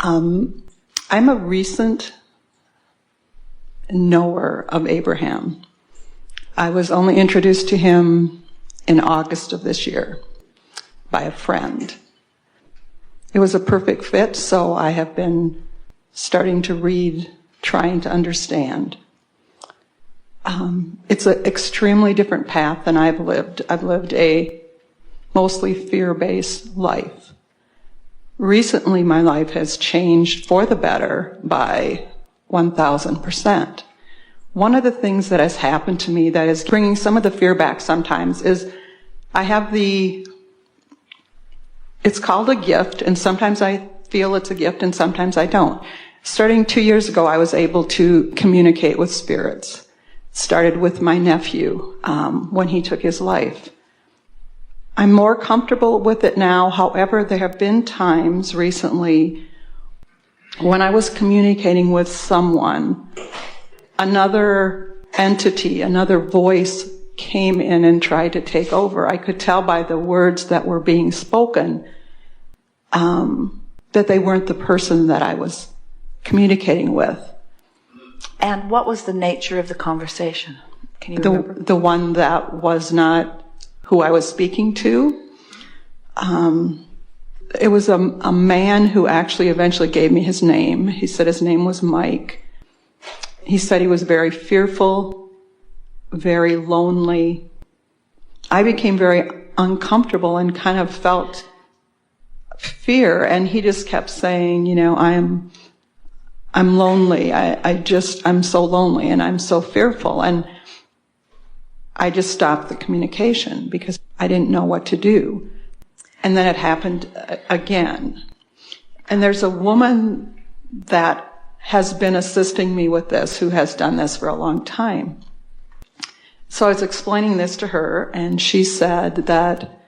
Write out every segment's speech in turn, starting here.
I'm a recent knower of Abraham. I was only introduced to him in August of this year by a friend. It was a perfect fit, so I have been starting to read, trying to understand. It's an extremely different path than I've lived. I've lived a mostly fear-based life. Recently, my life has changed for the better by 1,000%. One of the things that has happened to me that is bringing some of the fear back sometimes is I have it's called a gift, and sometimes I feel it's a gift and sometimes I don't. Starting 2 years ago, I was able to communicate with spirits. Started with my nephew when he took his life. I'm more comfortable with it now. However, there have been times recently when I was communicating with someone, another entity, another voice came in and tried to take over. I could tell by the words that were being spoken that they weren't the person that I was communicating with. And what was the nature of the conversation? Can you remember? The one that was not who I was speaking to. It was a man who actually eventually gave me his name. He said his name was Mike. He said he was very fearful, very lonely. I became very uncomfortable and kind of felt fear, and he just kept saying, I'm lonely. I'm so lonely and I'm so fearful. And I just stopped the communication because I didn't know what to do. And then it happened again. And there's a woman that has been assisting me with this, who has done this for a long time. So I was explaining this to her, and she said that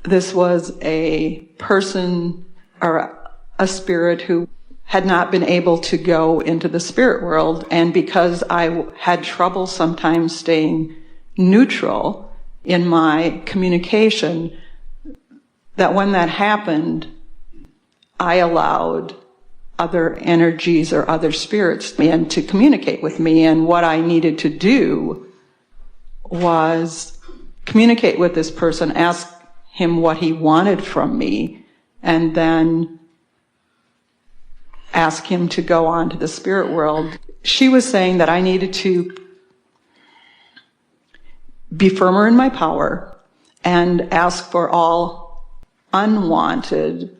this was a person or a spirit who had not been able to go into the spirit world, and because I had trouble sometimes staying neutral in my communication, that when that happened, I allowed other energies or other spirits in to communicate with me, and what I needed to do was communicate with this person, ask him what he wanted from me, and then ask him to go on to the spirit world. She was saying that I needed to be firmer in my power and ask for all unwanted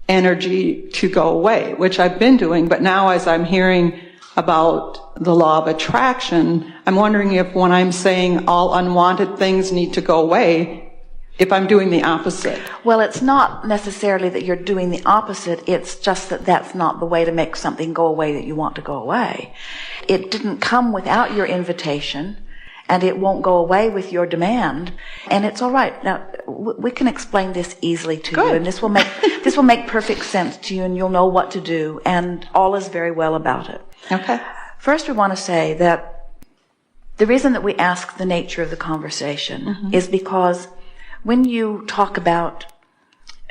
energy to go away, which I've been doing. But now, as I'm hearing about the law of attraction, I'm wondering if when I'm saying all unwanted things need to go away, if I'm doing the opposite. Well, it's not necessarily that you're doing the opposite. It's just that that's not the way to make something go away that you want to go away. It didn't come without your invitation, and it won't go away with your demand. And it's all right. Now, we can explain this easily to you, and this will make perfect sense to you, and you'll know what to do, and all is very well about it. Okay. First, we want to say that the reason that we ask the nature of the conversation is because when you talk about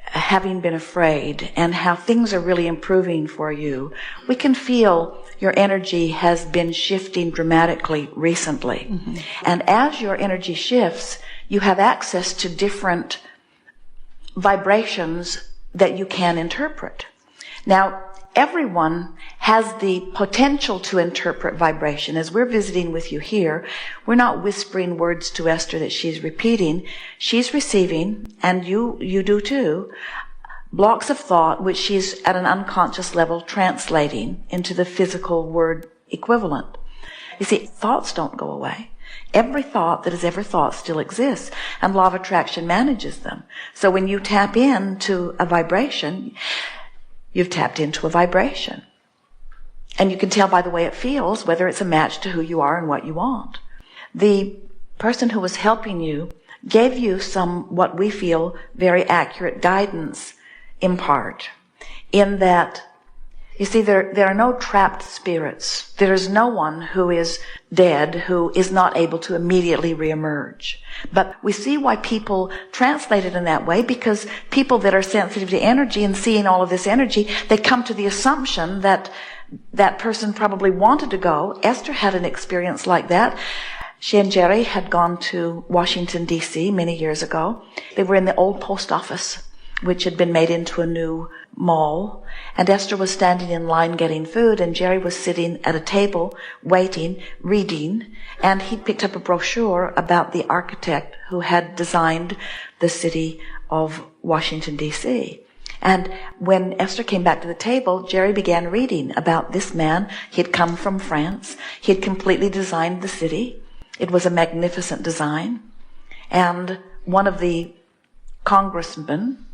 having been afraid and how things are really improving for you, we can feel your energy has been shifting dramatically recently. And as your energy shifts, you have access to different vibrations that you can interpret. Now, everyone has the potential to interpret vibration. As we're visiting with you here, we're not whispering words to Esther that she's repeating. She's receiving, and you do too, blocks of thought which she's at an unconscious level translating into the physical word equivalent. You see, thoughts don't go away. Every thought that is ever thought still exists, and law of attraction manages them. So when you tap into a vibration, you've tapped into a vibration. And you can tell by the way it feels whether it's a match to who you are and what you want. The person who was helping you gave you some, what we feel, very accurate guidance in part, in that You see, there are no trapped spirits. There is no one who is dead who is not able to immediately reemerge. But we see why people translate it in that way, because people that are sensitive to energy and seeing all of this energy, they come to the assumption that that person probably wanted to go. Esther had an experience like that. She and Jerry had gone to Washington, D.C. many years ago. They were in the old post office, which had been made into a new mall. And Esther was standing in line getting food, and Jerry was sitting at a table, waiting, reading, and he picked up a brochure about the architect who had designed the city of Washington, D.C. And when Esther came back to the table, Jerry began reading about this man. He had come from France. He had completely designed the city. It was a magnificent design. And one of the congressmen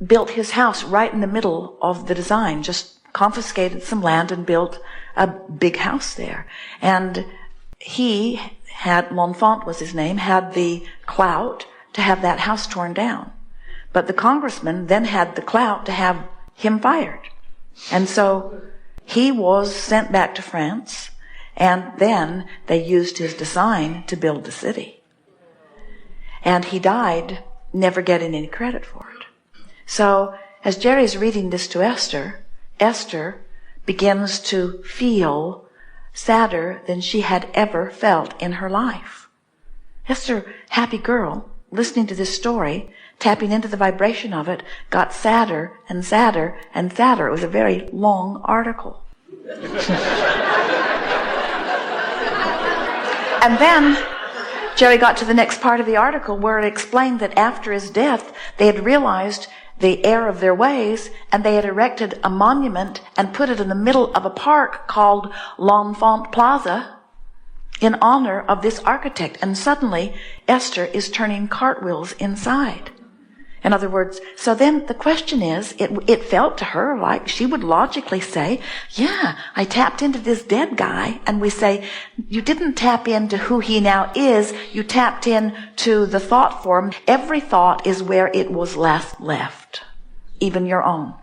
built his house right in the middle of the design, just confiscated some land and built a big house there. And he had, L'Enfant was his name, had the clout to have that house torn down. But the congressman then had the clout to have him fired. And so he was sent back to France, and then they used his design to build the city. And he died never getting any credit for it. So as Jerry's reading this to Esther, Esther begins to feel sadder than she had ever felt in her life. Esther, happy girl, listening to this story, tapping into the vibration of it, got sadder and sadder and sadder. It was a very long article. And then Jerry got to the next part of the article where it explained that after his death, they had realized the error of their ways, and they had erected a monument and put it in the middle of a park called L'Enfant Plaza in honor of this architect. And suddenly, Esther is turning cartwheels inside. In other words, so then the question is, it felt to her like she would logically say, yeah, I tapped into this dead guy. And we say, you didn't tap into who he now is. You tapped into the thought form. Every thought is where it was last left, even your own.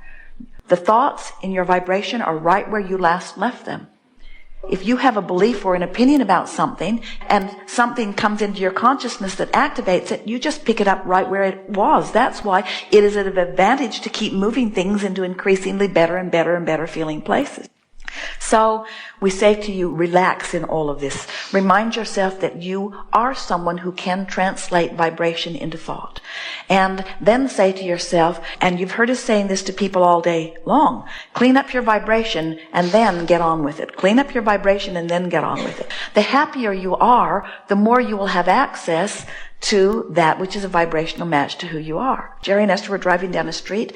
The thoughts in your vibration are right where you last left them. If you have a belief or an opinion about something and something comes into your consciousness that activates it, you just pick it up right where it was. That's why it is an advantage to keep moving things into increasingly better and better and better feeling places. So we say to you, relax in all of this. Remind yourself that you are someone who can translate vibration into thought. And then say to yourself, and you've heard us saying this to people all day long, clean up your vibration and then get on with it. Clean up your vibration and then get on with it. The happier you are, the more you will have access to that which is a vibrational match to who you are. Jerry and Esther were driving down a street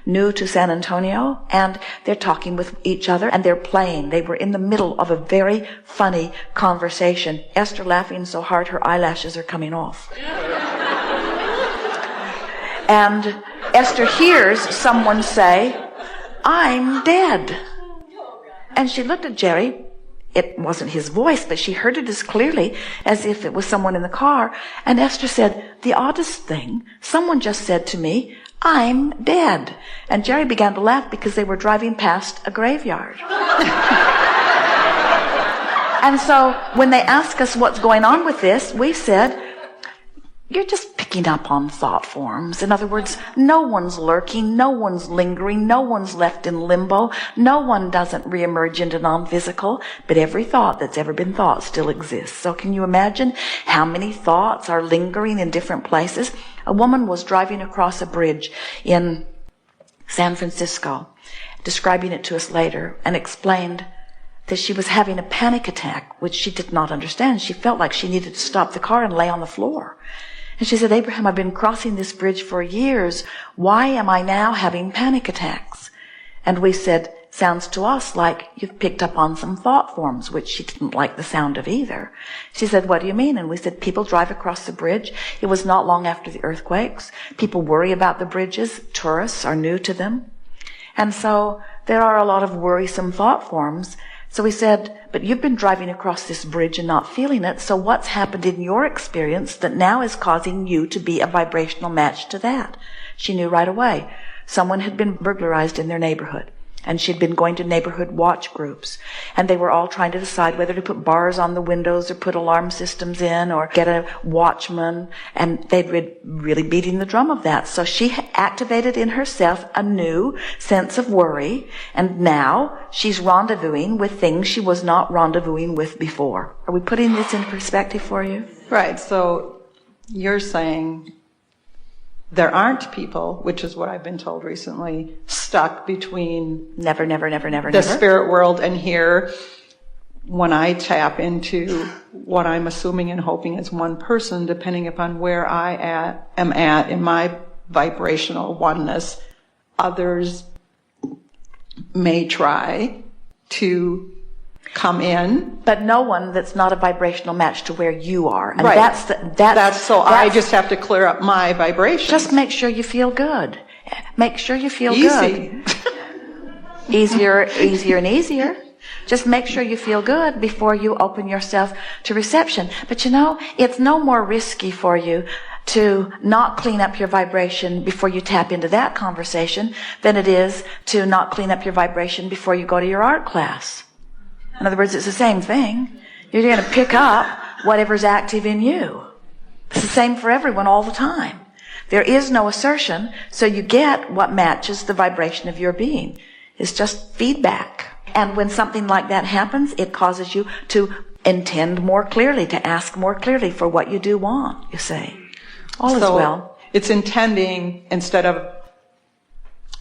new to San Antonio, and they're talking with each other, and they're playing. They were in the middle of a very funny conversation. Esther laughing so hard her eyelashes are coming off. And Esther hears someone say, I'm dead. And she looked at Jerry. It wasn't his voice, but she heard it as clearly as if it was someone in the car. And Esther said, the oddest thing, someone just said to me, I'm dead. And Jerry began to laugh because they were driving past a graveyard. And so when they ask us what's going on with this, we said, you're just picking up on thought forms. In other words, no one's lurking, no one's lingering, no one's left in limbo, no one doesn't reemerge into non-physical, but every thought that's ever been thought still exists. So can you imagine how many thoughts are lingering in different places? A woman was driving across a bridge in San Francisco, describing it to us later, and explained that she was having a panic attack, which she did not understand. She felt like she needed to stop the car and lay on the floor. And she said, Abraham, I've been crossing this bridge for years. Why am I now having panic attacks? And we said, sounds to us like you've picked up on some thought forms, which she didn't like the sound of either. She said, what do you mean? And we said, people drive across the bridge. It was not long after the earthquakes. People worry about the bridges. Tourists are new to them. And so there are a lot of worrisome thought forms. So we said, but you've been driving across this bridge and not feeling it, so what's happened in your experience that now is causing you to be a vibrational match to that? She knew right away. Someone had been burglarized in their neighborhood. And she'd been going to neighborhood watch groups. And they were all trying to decide whether to put bars on the windows or put alarm systems in or get a watchman. And they'd been really beating the drum of that. So she activated in herself a new sense of worry. And now she's rendezvousing with things she was not rendezvousing with before. Are we putting this in perspective for you? Right. So you're saying there aren't people, which is what I've been told recently, stuck between Never. the spirit world and here. When I tap into what I'm assuming and hoping is one person, depending upon where I am at in my vibrational oneness, others may try to come in. But no one that's not a vibrational match to where you are. And Right. that's I just have to clear up my vibration. Just make sure you feel good. Make sure you feel Easy. good. Easier and easier. Just make sure you feel good before you open yourself to reception. But you know, it's no more risky for you to not clean up your vibration before you tap into that conversation than it is to not clean up your vibration before you go to your art class. In other words, it's the same thing. You're going to pick up whatever's active in you. It's the same for everyone all the time. There is no assertion, so you get what matches the vibration of your being. It's just feedback. And when something like that happens, it causes you to intend more clearly, to ask more clearly for what you do want, you say. All is well. It's intending instead of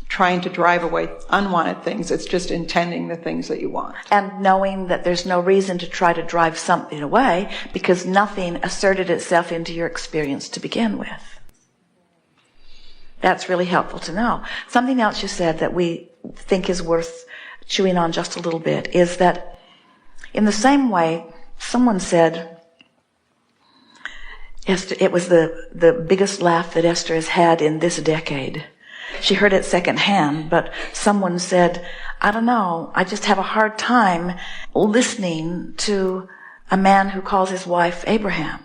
trying to drive away unwanted things. It's just intending the things that you want. And knowing that there's no reason to try to drive something away because nothing asserted itself into your experience to begin with. That's really helpful to know. Something else you said that we think is worth chewing on just a little bit is that in the same way, someone said, Esther, it was the biggest laugh that Esther has had in this decade. She heard it secondhand, but someone said, I don't know, I just have a hard time listening to a man who calls his wife Abraham.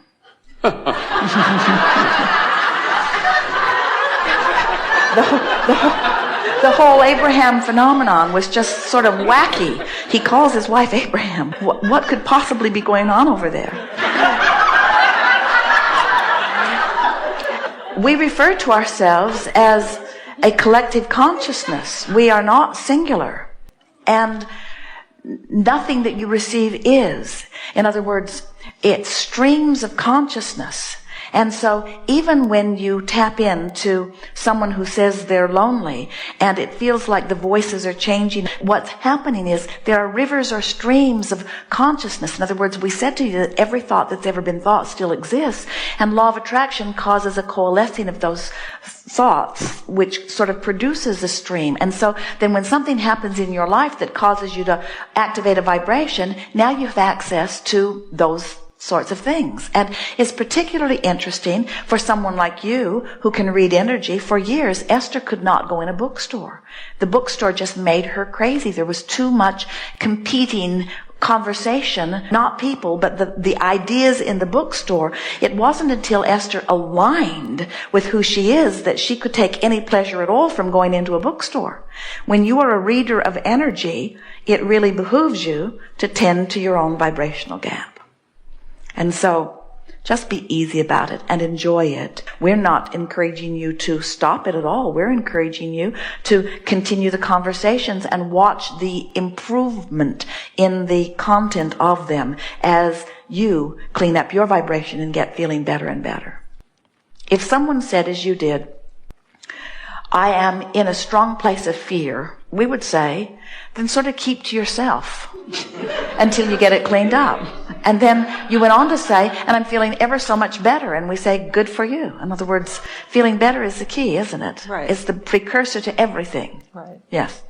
The whole Abraham phenomenon was just sort of wacky. He calls his wife Abraham. What could possibly be going on over there? We refer to ourselves as a collective consciousness. We are not singular. And nothing that you receive is. In other words, it's streams of consciousness. And so even when you tap into someone who says they're lonely and it feels like the voices are changing, what's happening is there are rivers or streams of consciousness. In other words, we said to you that every thought that's ever been thought still exists, and law of attraction causes a coalescing of those thoughts, which sort of produces a stream. And so then when something happens in your life that causes you to activate a vibration, now you have access to those sorts of things. And it's particularly interesting for someone like you who can read energy. For years, Esther could not go in a bookstore. The bookstore just made her crazy. There was too much competing conversation, not people, but the ideas in the bookstore. It wasn't until Esther aligned with who she is that she could take any pleasure at all from going into a bookstore. When you are a reader of energy, it really behooves you to tend to your own vibrational gap. And so, just be easy about it and enjoy it. We're not encouraging you to stop it at all. We're encouraging you to continue the conversations and watch the improvement in the content of them as you clean up your vibration and get feeling better and better. If someone said, as you did, I am in a strong place of fear, we would say, then sort of keep to yourself until you get it cleaned up. And then you went on to say, and I'm feeling ever so much better. And we say, good for you. In other words, feeling better is the key, isn't it? Right. It's the precursor to everything. Right. Yes.